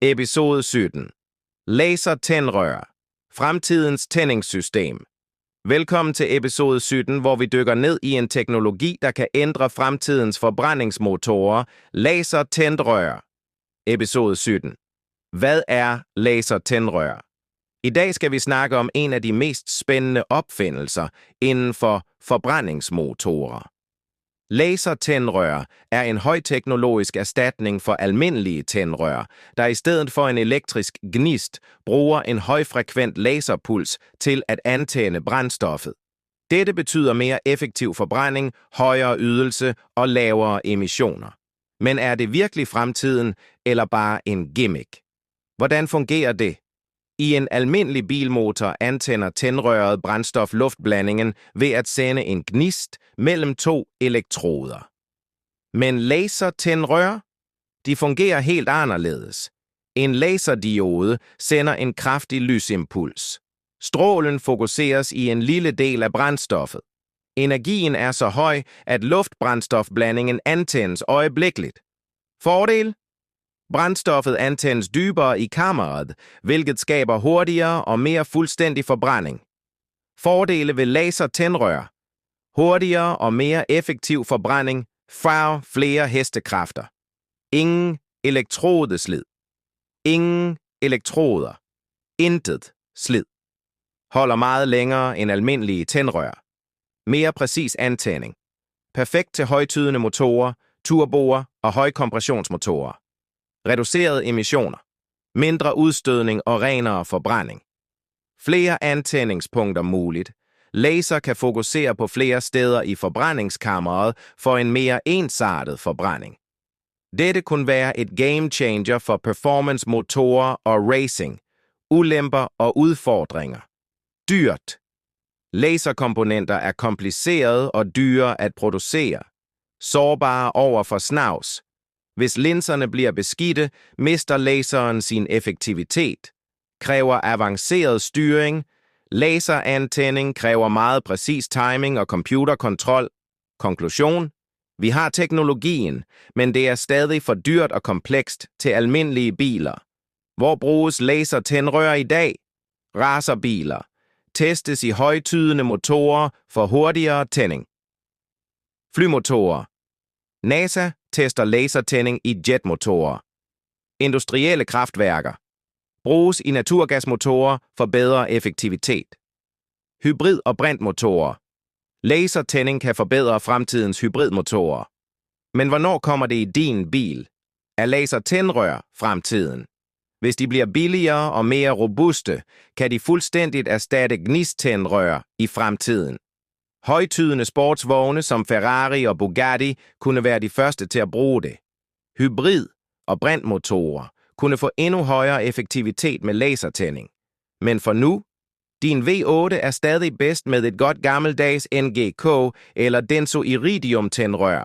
Episode 17. Lasertændrør. Fremtidens tændingssystem. Velkommen til episode 17, hvor vi dykker ned i en teknologi, der kan ændre fremtidens forbrændingsmotorer, lasertændrør. Episode 17. Hvad er lasertændrør? I dag skal vi snakke om en af de mest spændende opfindelser inden for forbrændingsmotorer. Lasertændrør er en højteknologisk erstatning for almindelige tændrør, der i stedet for en elektrisk gnist bruger en højfrekvent laserpuls til at antænde brændstoffet. Dette betyder mere effektiv forbrænding, højere ydelse og lavere emissioner. Men er det virkelig fremtiden eller bare en gimmick? Hvordan fungerer det? I en almindelig bilmotor antænder tændrøret brændstof-luftblandingen ved at sende en gnist mellem to elektroder. Men lasertændrør? De fungerer helt anderledes. En laserdiode sender en kraftig lysimpuls. Strålen fokuseres i en lille del af brændstoffet. Energien er så høj, at luftbrændstofblandingen antændes øjeblikkeligt. Fordel? Brændstoffet antændes dybere i kammeret, hvilket skaber hurtigere og mere fuldstændig forbrænding. Fordele ved lasertændrør: hurtigere og mere effektiv forbrænding, flere hestekræfter. Ingen elektrodeslid. Ingen elektroder. Intet slid. Holder meget længere end almindelige tændrør. Mere præcis antænding. Perfekt til højtydende motorer, turboer og højkompressionsmotorer. Reducerede emissioner, mindre udstødning og renere forbrænding. Flere antændingspunkter muligt. Laser kan fokusere på flere steder i forbrændingskammeret for en mere ensartet forbrænding. Dette kunne være et game changer for performance-motorer og racing, ulemper og udfordringer. Dyrt. Laserkomponenter er komplicerede og dyre at producere. Sårbare over for snavs. Hvis linserne bliver beskidte, mister laseren sin effektivitet. Kræver avanceret styring. Laserantænding kræver meget præcis timing og computerkontrol. Konklusion: vi har teknologien, men det er stadig for dyrt og komplekst til almindelige biler. Hvor bruges lasertændrør i dag? Racerbiler. Testes i højtydende motorer for hurtigere tænding. Flymotorer. NASA tester lasertænding i jetmotorer. Industrielle kraftværker. Bruges i naturgasmotorer for bedre effektivitet. Hybrid- og brintmotorer. Lasertænding kan forbedre fremtidens hybridmotorer. Men hvornår kommer det i din bil? Er lasertændrør fremtiden? Hvis de bliver billigere og mere robuste, kan de fuldstændigt erstatte gnisttændrør i fremtiden. Højtydende sportsvogne som Ferrari og Bugatti kunne være de første til at bruge det. Hybrid- og brintmotorer kunne få endnu højere effektivitet med lasertænding. Men for nu, din V8 er stadig bedst med et godt gammeldags NGK eller denso-iridium-tændrør